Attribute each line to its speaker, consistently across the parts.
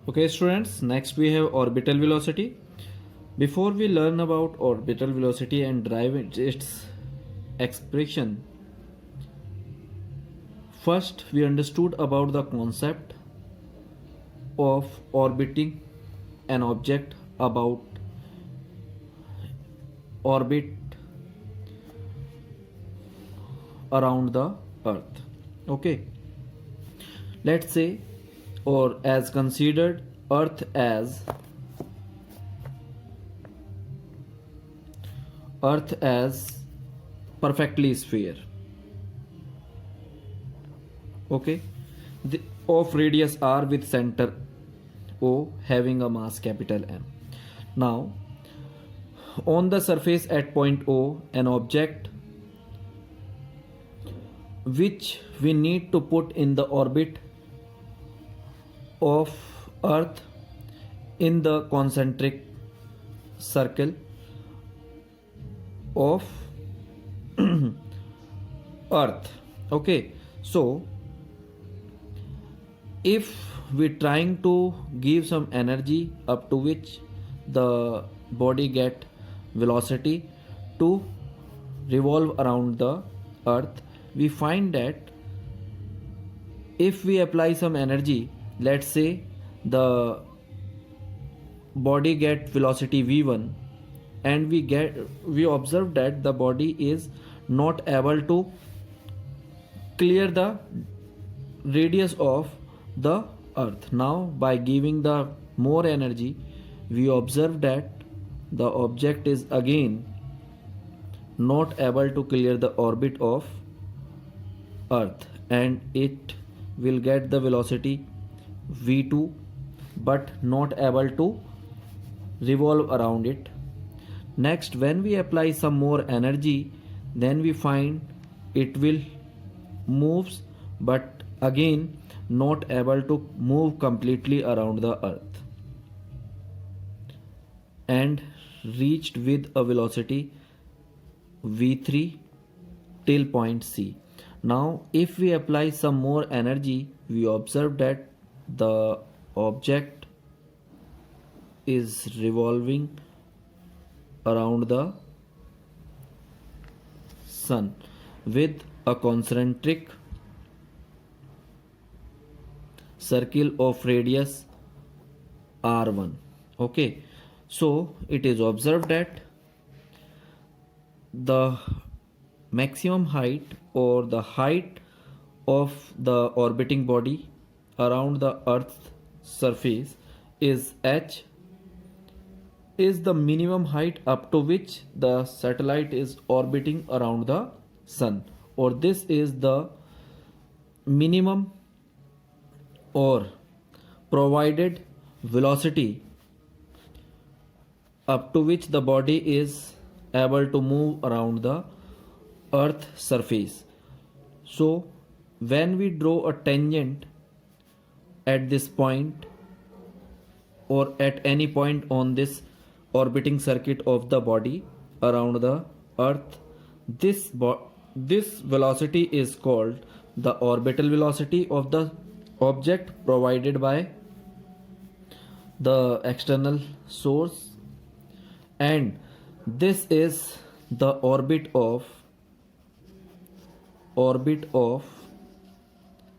Speaker 1: Okay, students, next we have orbital velocity. Before we learn about orbital velocity and derive its expression, first we understood about the concept of orbiting an object about orbit around the earth. Okay, let's say or as considered earth as perfectly sphere. Okay, of radius r with center O having a mass capital M. Now on the surface at point O an object which we need to put in the orbit of earth in the concentric circle of earth. Okay, so if we trying to give some energy up to which the body get velocity to revolve around the earth, we find that if we apply some energy, let's say the body get velocity v1 and we observe that the body is not able to clear the radius of the earth. Now by giving the more energy we observe that the object is again not able to clear the orbit of earth and it will get the velocity v2 but not able to revolve around it. Next, when we apply some more energy, then we find it will moves but again not able to move completely around the earth and reached with a velocity v3 till point C. Now if we apply some more energy, we observe that the object is revolving around the sun with a concentric circle of radius r1. Okay, so it is observed that the maximum height or the height of the orbiting body around the earth's surface is h is the minimum height up to which the satellite is orbiting around the sun, or this is the minimum or provided velocity up to which the body is able to move around the earth surface. So when we draw a tangent at this point or at any point on this orbiting circuit of the body around the earth, this velocity is called the orbital velocity of the object provided by the external source, and this is the orbit of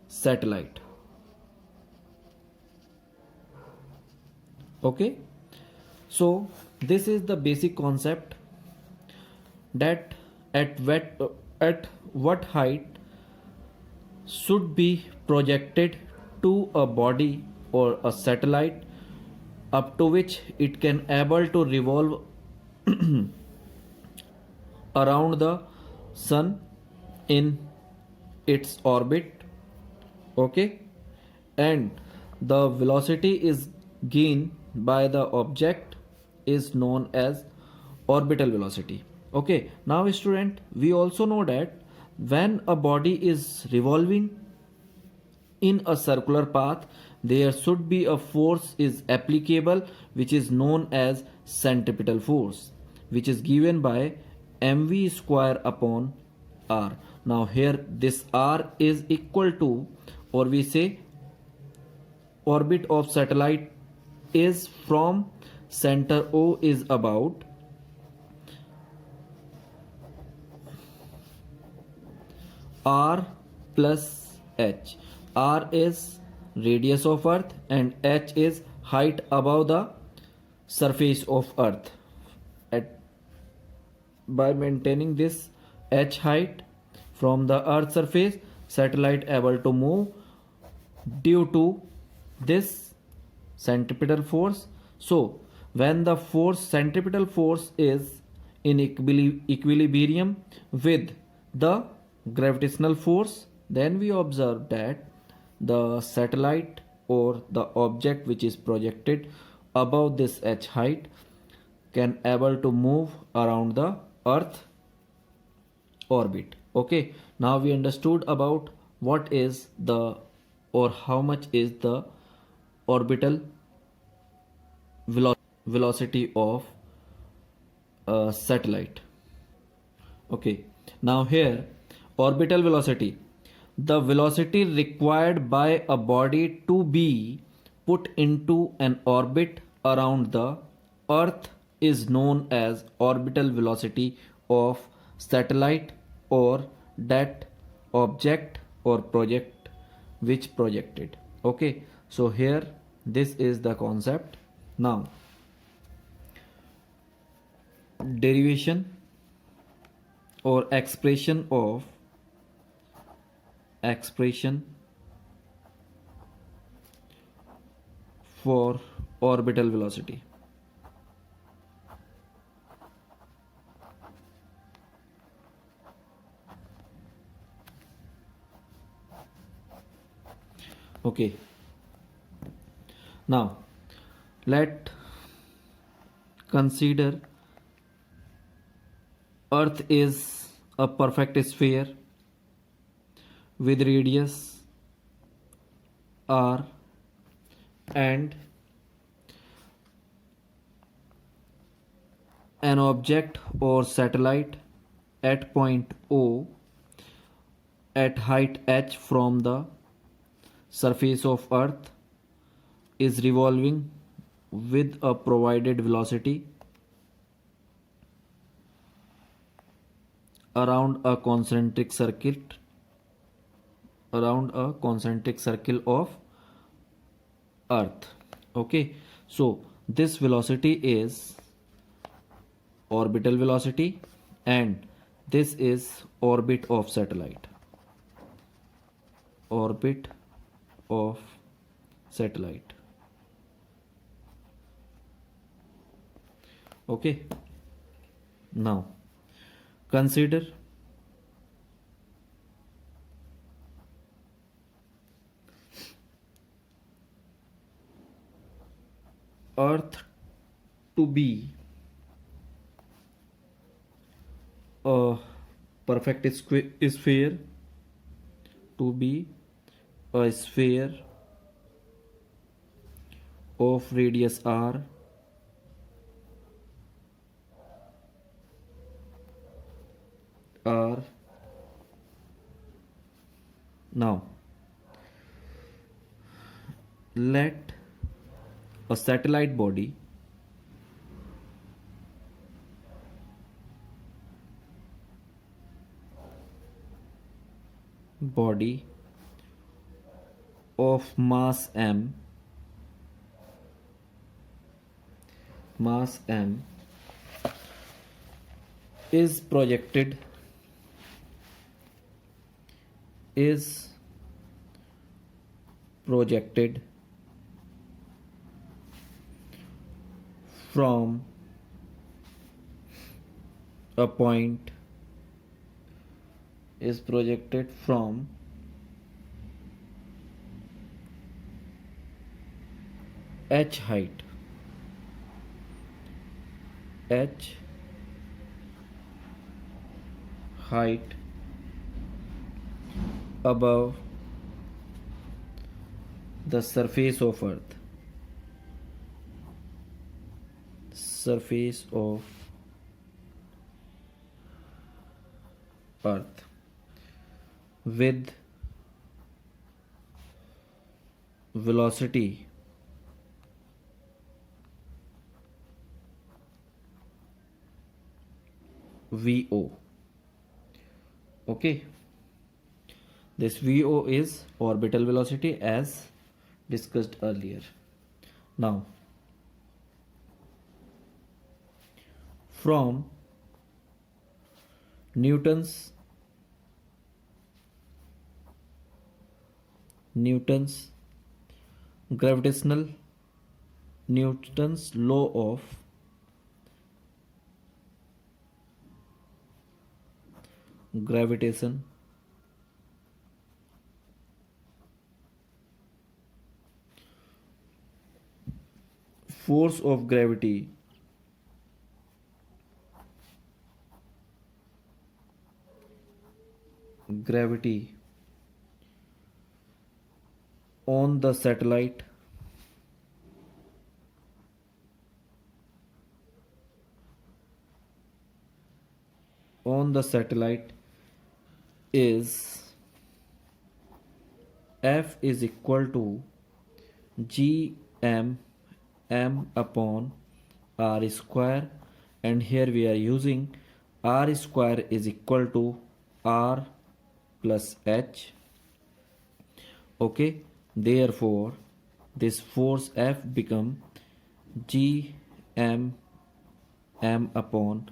Speaker 1: satellite. Okay, so this is the basic concept that at what height should be projected to a body or a satellite up to which it can able to revolve around the sun in its orbit. Okay, and the velocity is gained by the object is known as orbital velocity. Okay, now student, we also know that when a body is revolving in a circular path, there should be a force is applicable which is known as centripetal force, which is given by mv square upon r. Now here this r is equal to, or we say orbit of satellite is from center O is about r plus h. R is radius of earth and h is height above the surface of earth. By maintaining this h height from the earth surface, satellite able to move due to this centripetal force. So when the centripetal force is in equilibrium with the gravitational force, then we observe that the satellite or the object which is projected above this h height can able to move around the earth orbit. Okay, now we understood about what is the or how much is the orbital velocity of a satellite. Okay, now here orbital velocity, the velocity required by a body to be put into an orbit around the earth is known as orbital velocity of satellite or that object or project which projected. Okay, so here this is the concept. Now derivation or expression for orbital velocity. Okay, now let consider earth is a perfect sphere with radius r and an object or satellite at point O at height h from the surface of earth is revolving with a provided velocity around a concentric circle of earth. Okay, so this velocity is orbital velocity and this is orbit of satellite. Okay, now consider earth to be a perfect sphere, to be a sphere of radius r now let a satellite body of mass m is projected from a point is projected from h height above the surface of earth with velocity VO. Okay, this VO is orbital velocity as discussed earlier. Now, from Newton's gravitational Newton's law of gravitation, force of gravity on the satellite is F is equal to G M upon R square, and here we are using R square is equal to R plus H. Okay, therefore this force F become G M upon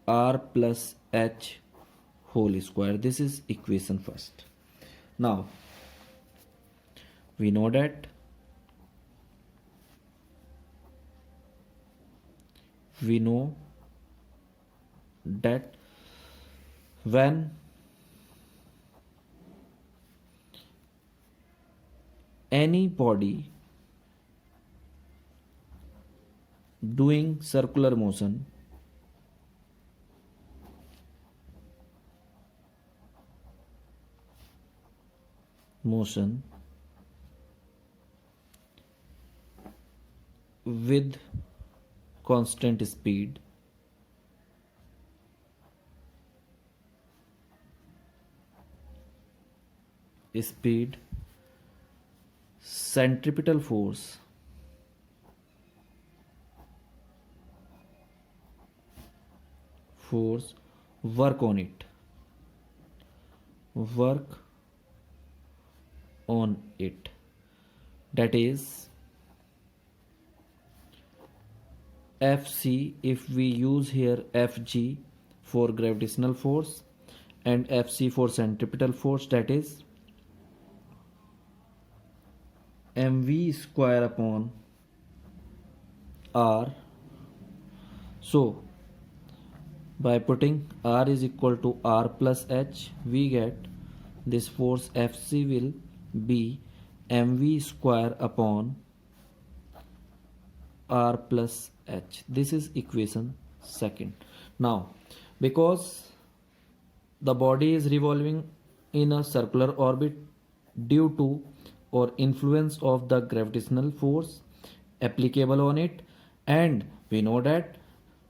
Speaker 1: R plus H whole square. This is equation first. Now we know that when any body doing circular motion with constant speed centripetal force work on it that is Fc. If we use here Fg for gravitational force and Fc for centripetal force, that is mv square upon r. So by putting r is equal to r plus h, we get this force Fc will be mv square upon r plus h. This is equation second. Now because the body is revolving in a circular orbit due to or influence of the gravitational force applicable on it, and we know that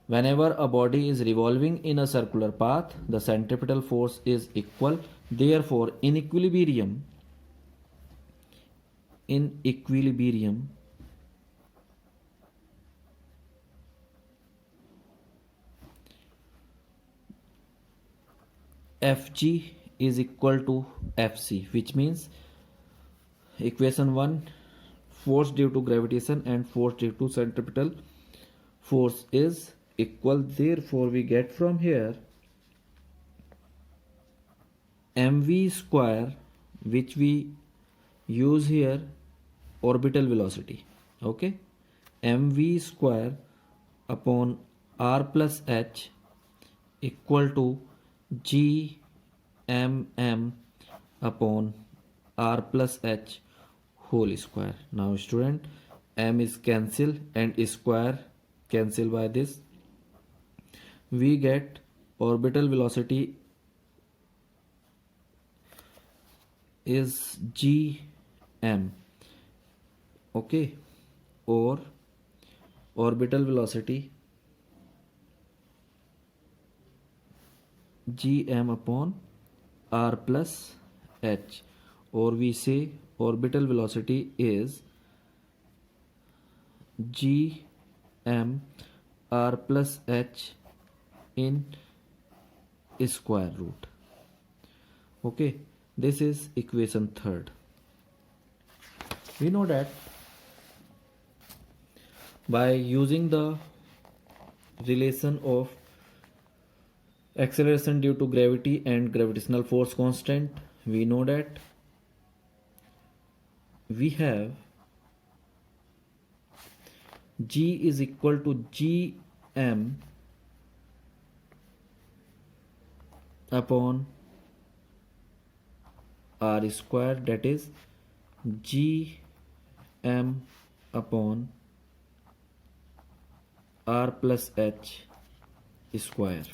Speaker 1: whenever a body is revolving in a circular path, the centripetal force is equal. Therefore in equilibrium Fg is equal to Fc, which means equation 1, force due to gravitation and force due to centripetal force is equal. Therefore we get from here mv square, which we use here orbital velocity. Okay, mv square upon r plus h equal to g m upon r plus h whole square. Now student, m is cancel and square cancel by this. We get orbital velocity is gm. Okay, or orbital velocity gm upon r plus h, or we say orbital velocity is g m r plus h in square root. Okay, this is equation third. We know that by using the relation of acceleration due to gravity and gravitational force constant, we know that we have g is equal to gm upon r square, that is gm upon r plus h square.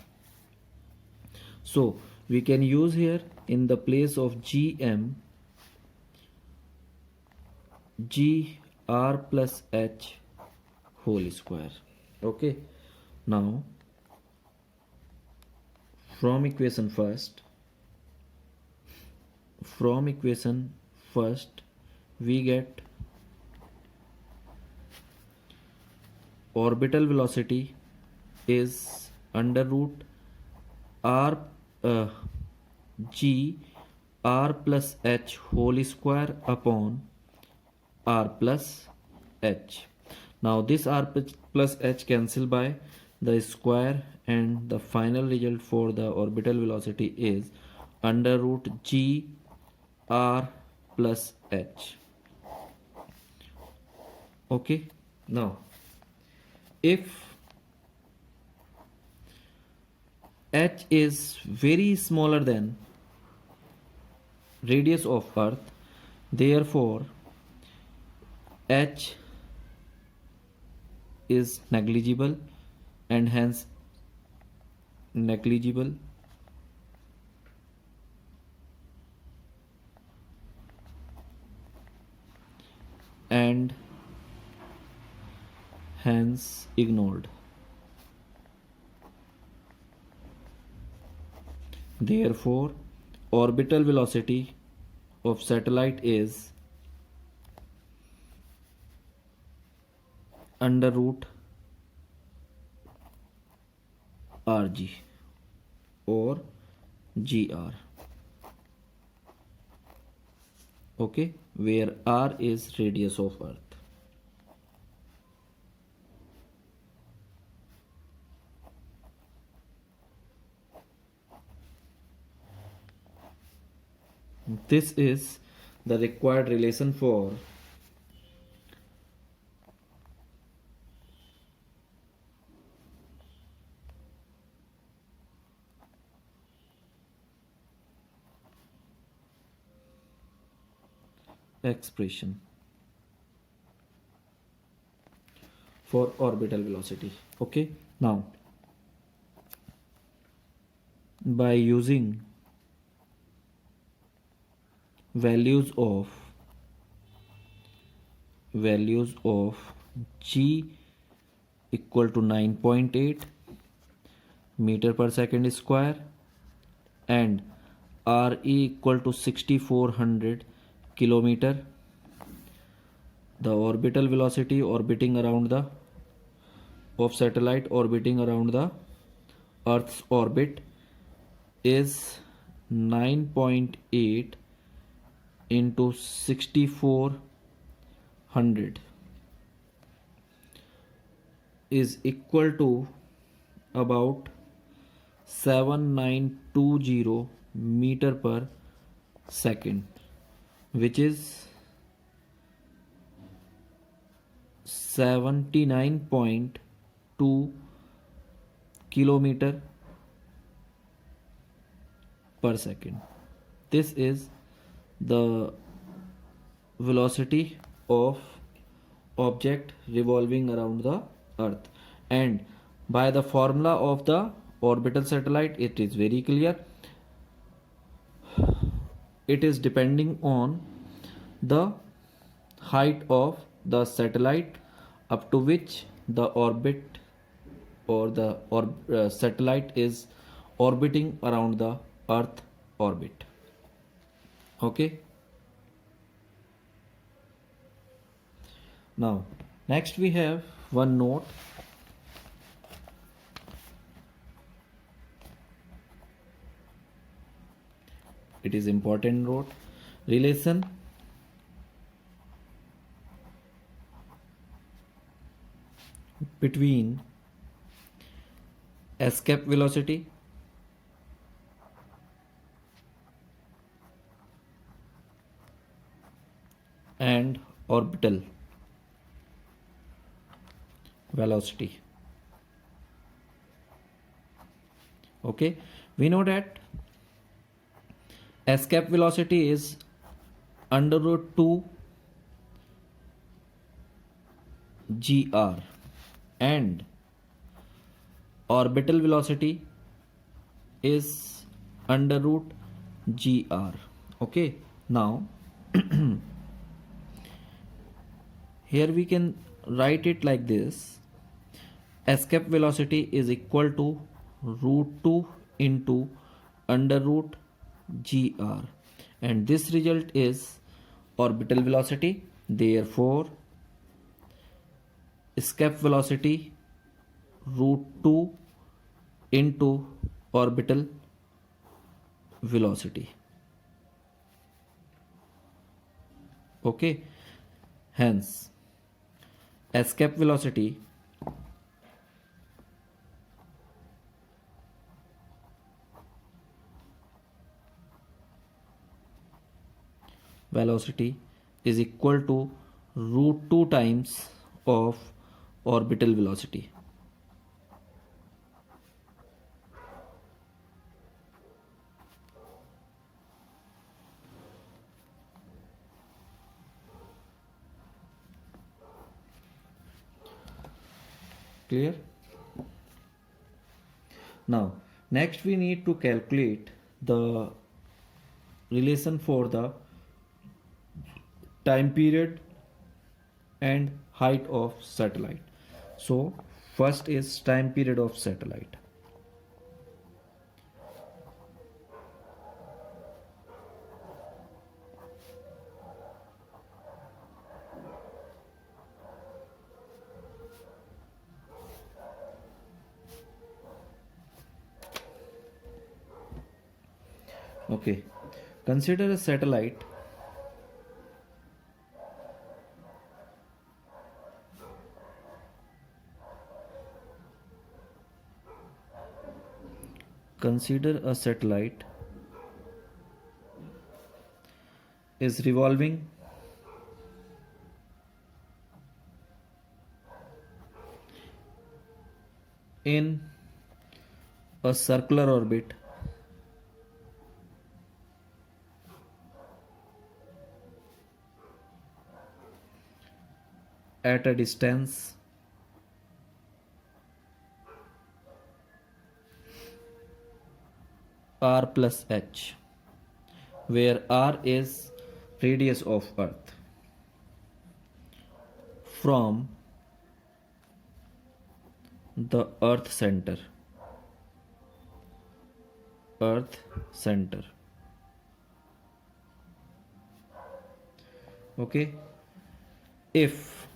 Speaker 1: So we can use here in the place of gm gr plus h whole square. Okay, now from equation first we get orbital velocity is under root r g r plus h whole square upon r plus h. Now this r plus h cancel by the square, and the final result for the orbital velocity is under root g r plus h. Okay, now if h is very smaller than radius of earth, therefore h is negligible and hence negligible and hence ignored. Therefore orbital velocity of satellite is under root rg or gr. Okay, where r is radius of earth. This is the required relation for expression for orbital velocity. Okay, now by using values of g equal to 9.8 meter per second square and re equal to 6400 kilometer, the orbital velocity orbiting around the of satellite orbiting around the earth's orbit is 9.8 into 6400 is equal to about 7920 meter per second, which is 79.2 kilometer per second. This is the velocity of object revolving around the earth, and by the formula of the orbital satellite it is very clear. It is depending on the height of the satellite up to which the orbit or the satellite is orbiting around the earth orbit. Okay, Now, next we have one note. It is important note. Relation between escape velocity and orbital velocity. Okay, we know that escape velocity is under root 2 gr and orbital velocity is under root gr. Okay, now here we can write it like this: escape velocity is equal to root 2 into under root gr, and this result is orbital velocity. Therefore, escape velocity root 2 into orbital velocity. Okay, hence escape velocity is equal to root 2 times of orbital velocity. Clear? Now, next we need to calculate the relation for the time period and height of satellite. So, first is time period of satellite. Okay, consider a satellite is revolving in a circular orbit at a distance r plus h, where r is radius of Earth, from the Earth center. Okay, if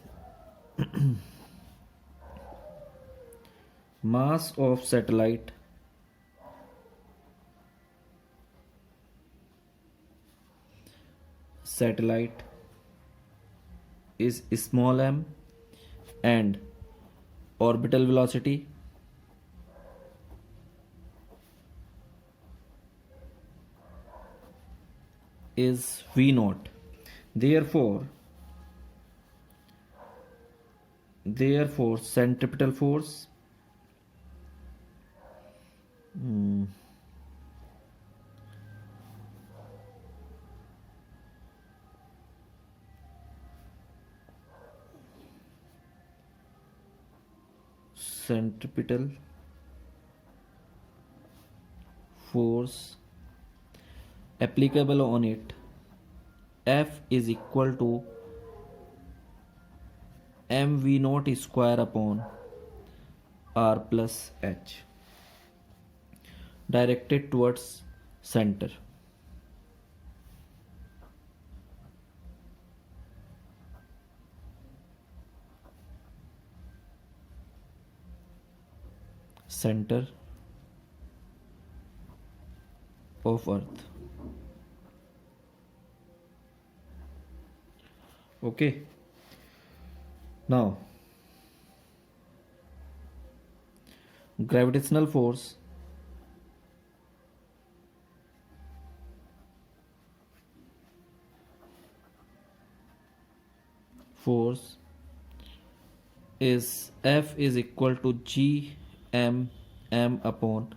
Speaker 1: mass of satellite is small m and orbital velocity is v naught. Therefore, centripetal force centripetal force applicable on it, F is equal to mv naught square upon r plus h, directed towards center. center of earth. Okay, now gravitational force is F is equal to G m upon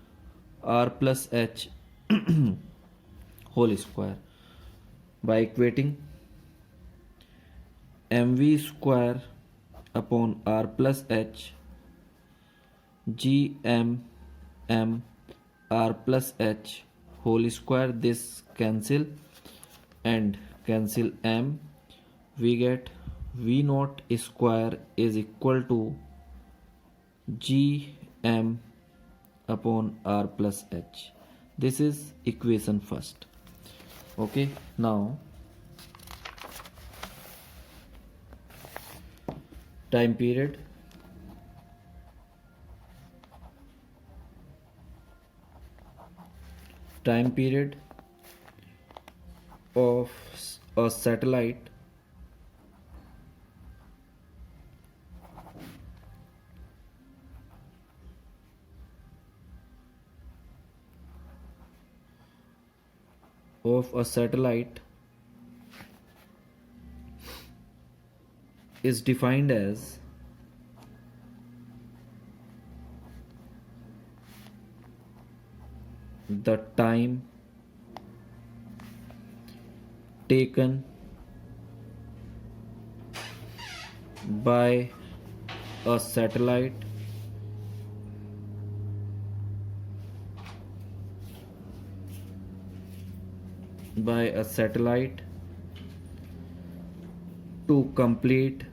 Speaker 1: R plus H whole square. By equating mv square upon R plus H G m R plus H whole square, this cancel and cancel m, we get V naught square is equal to G m upon R plus H. This is equation first. Okay, now time period. Time period of a satellite is defined as the time taken by a satellite to complete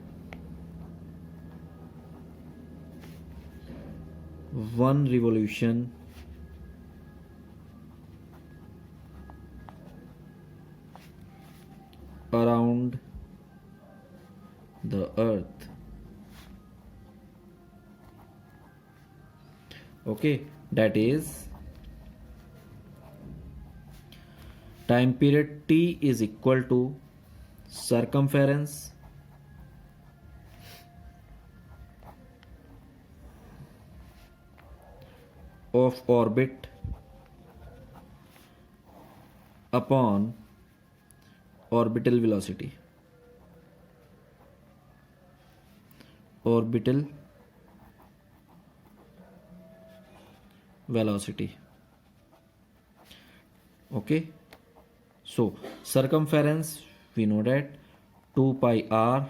Speaker 1: one revolution around the earth. Okay, that is time period T is equal to circumference of orbit upon orbital velocity. Okay, so circumference we know that 2 pi r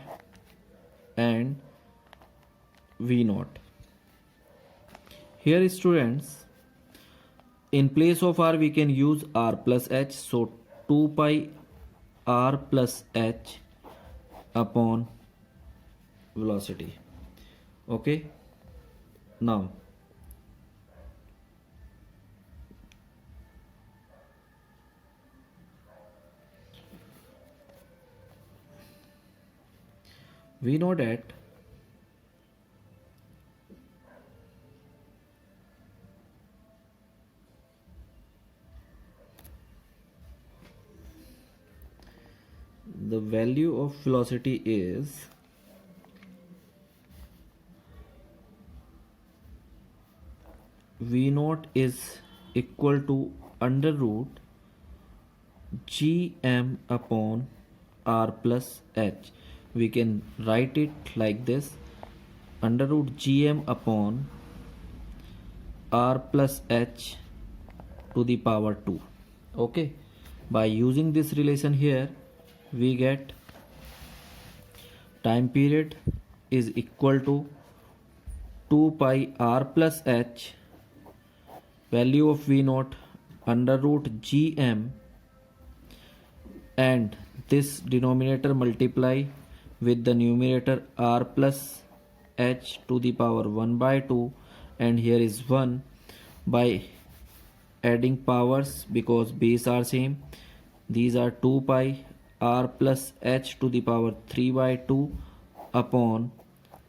Speaker 1: and v naught. Here students, in place of r we can use r plus h, so 2 pi r plus h upon velocity. Okay, now we know that the value of velocity is V naught is equal to under root Gm upon R plus H. We can write it like this: under root Gm upon R plus H to the power 2. Okay, by using this relation here we get time period is equal to 2 pi r plus h, value of v naught under root gm, and this denominator multiply with the numerator r plus h to the power 1 by 2, and here is 1, by adding powers because base are same. These are 2 pi r plus h to the power 3 by 2 upon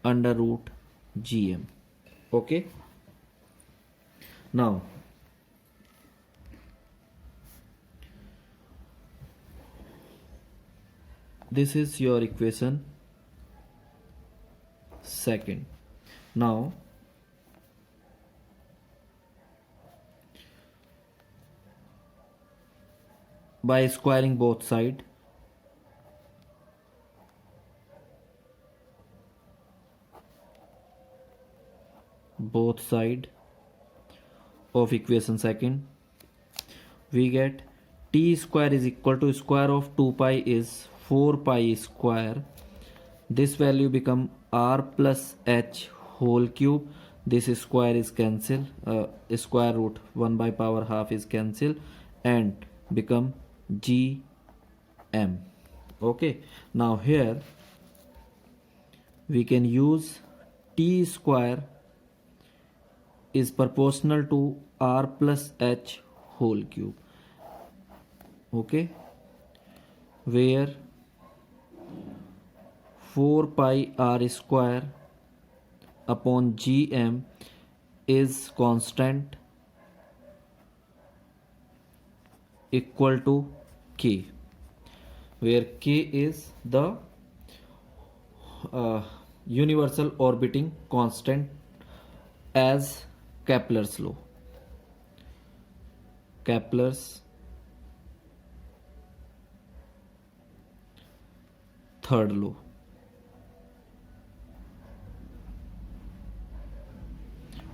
Speaker 1: under root gm. Okay, Now this is your equation second. Now by squaring both side, of equation second, we get t square is equal to square of 2 pi is 4 pi square. This value become r plus h whole cube. This square is cancel, square root 1 by power half is cancel and become gm. Okay, now here we can use t square is proportional to r plus h whole cube. Okay, where 4 pi r square upon gm is constant equal to k, where k is the universal orbiting constant as Kepler's law. Kepler's third law.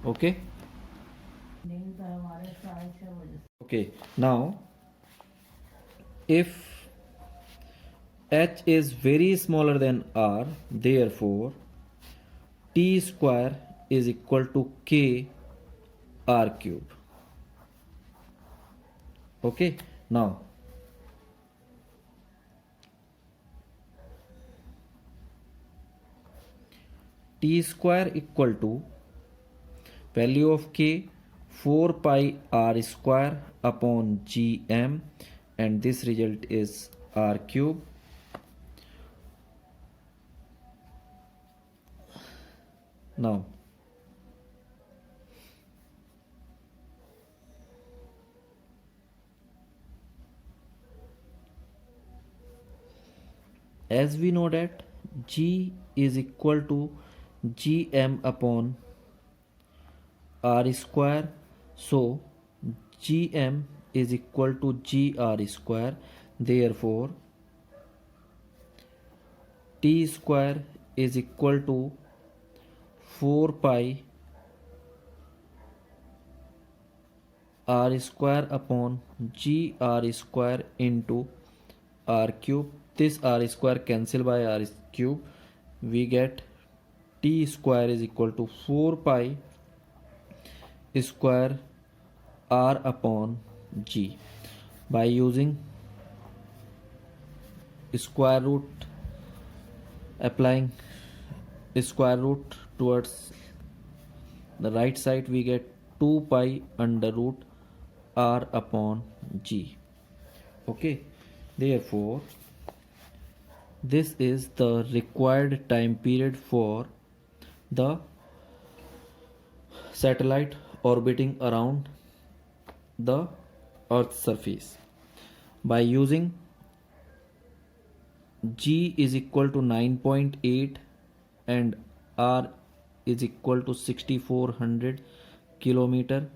Speaker 1: Okay. Okay, now if h is very smaller than r, therefore t square is equal to k r cube. Okay, now t square equal to value of k 4 pi r square upon gm, and this result is r cube. Now as we know that g is equal to gm upon r square, so gm is equal to gr square, therefore t square is equal to 4 pi r square upon gr square into r cube. This r square cancel by r cube, we get t square is equal to 4 pi square r upon g. By using square root, applying square root towards the right side, we get 2 pi under root r upon g. Okay, therefore this is the required time period for the satellite orbiting around the Earth's surface. By using g is equal to 9.8 and r is equal to 6400 kilometer,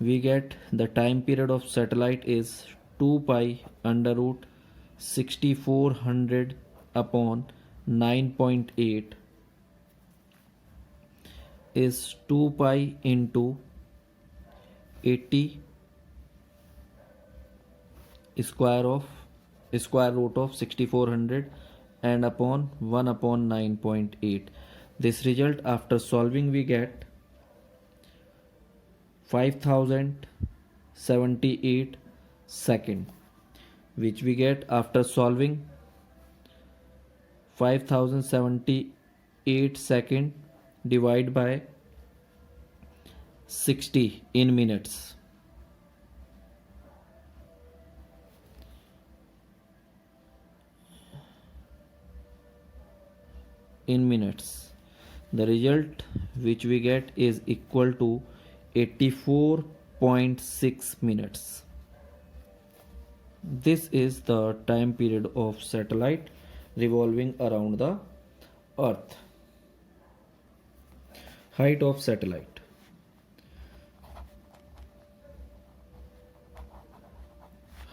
Speaker 1: we get the time period of satellite is 2 pi under root 6400 upon 9.8 is 2 pi into 80 square root of 6400 and upon 1 upon 9.8. This result after solving we get 5078 second, which we get after solving 5078 second divide by 60 in minutes. The result which we get is equal to 84.6 minutes. This is the time period of satellite revolving around the earth. Height of satellite.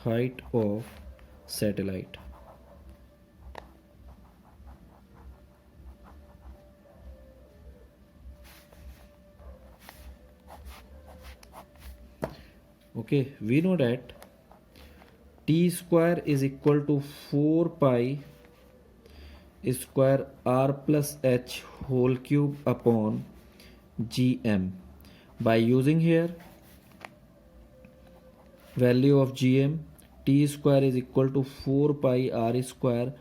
Speaker 1: Height of satellite. Okay, we know that t square is equal to 4 pi square r plus h whole cube upon gm. By using here value of gm, t square is equal to 4 pi r square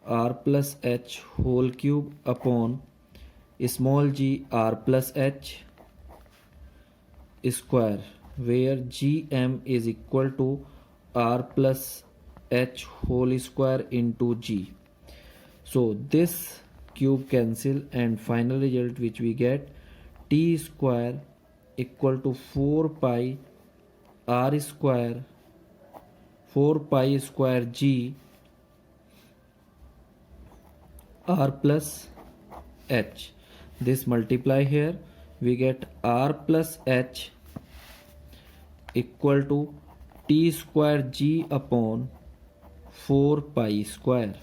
Speaker 1: r plus h whole cube upon small g r plus h square, where gm is equal to r plus h whole square into g. So this cube cancel, and final result which we get, t square equal to 4 pi r square 4 pi square g r plus h. This multiply here, we get r plus h equal to t square g upon 4 pi square.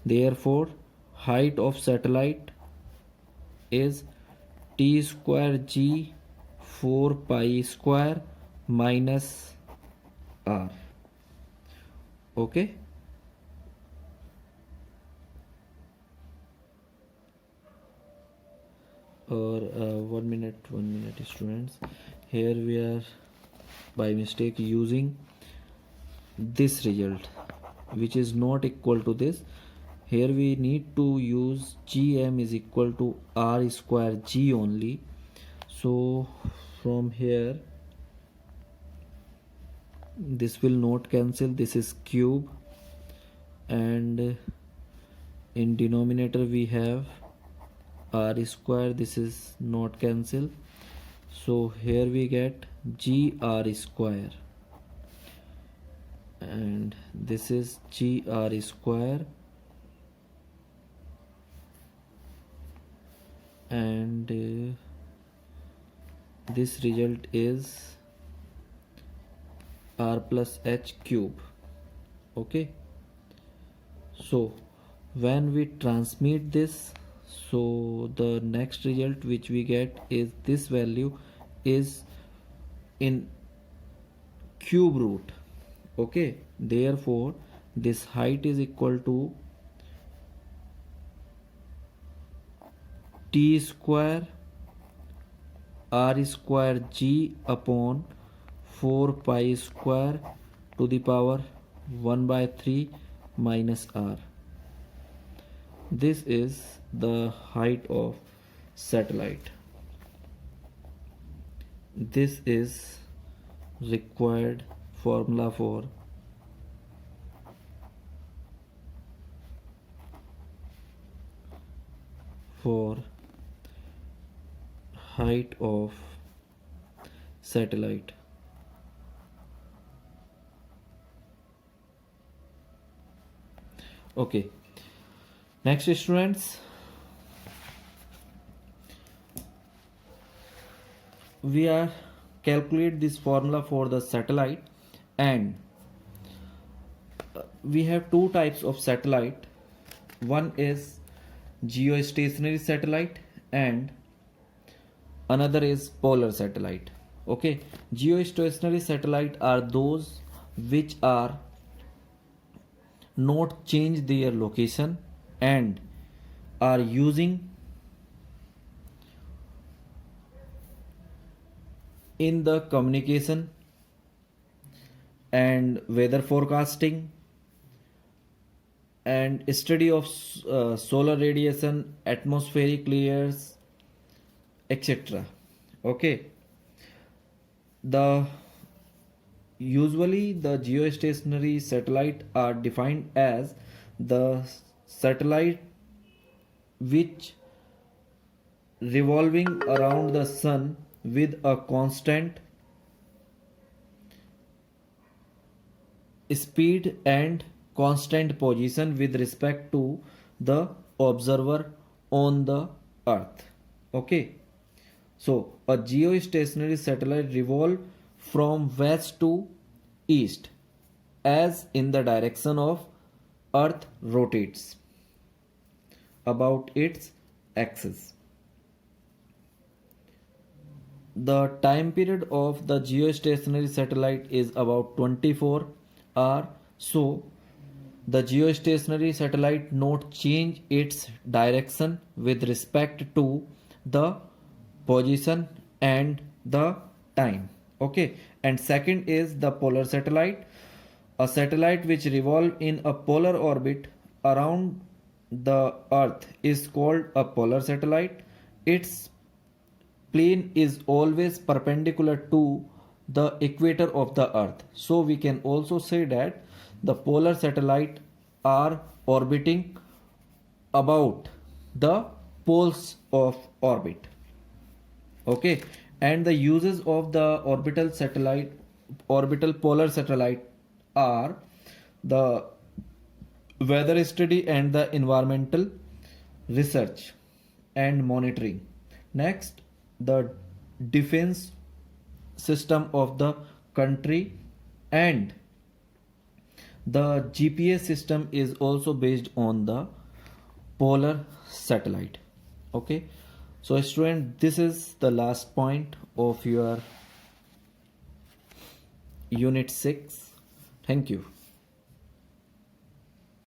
Speaker 1: Therefore height of satellite is t square g 4 pi square minus r. Okay. Or 1 minute students, here we are by mistake using this result which is not equal to this. Here we need to use gm is equal to r square g only. So from here this will not cancel, this is cube, and in denominator we have r square, this is not cancel. So here we get gr square, and this is gr square, and this result is r plus h cube. Okay, so when we transmit this, so the next result which we get is this value is in cube root. Okay, therefore this height is equal to t square r square g upon 4 pi square to the power 1 by 3 minus r. This is the height of satellite. This is required formula for height of satellite. Okay, next students, we are calculate this formula for the satellite, and we have two types of satellite. One is geostationary satellite and another is polar satellite. Okay, geostationary satellite are those which are not change their location and are using in the communication and weather forecasting and study of solar radiation, atmospheric layers, etc. Okay, the usually the geostationary satellite are defined as the satellite which revolving around the sun with a constant speed and constant position with respect to the observer on the earth. Okay, so a geostationary satellite revolve from west to east as in the direction of earth rotates about its axis. The time period of the geostationary satellite is about 24 hours. So the geostationary satellite not change its direction with respect to the position and the time. Okay, and second is the polar satellite, a satellite which revolve in a polar orbit around the earth is called a polar satellite. Its plane is always perpendicular to the equator of the earth, so we can also say that the polar satellite are orbiting about the poles of orbit. Okay, and the uses of the orbital polar satellite are the weather study and the environmental research and monitoring. Next, the defense system of the country, and the GPS system is also based on the polar satellite. Okay, so student, this is the last point of your unit 6. Thank you.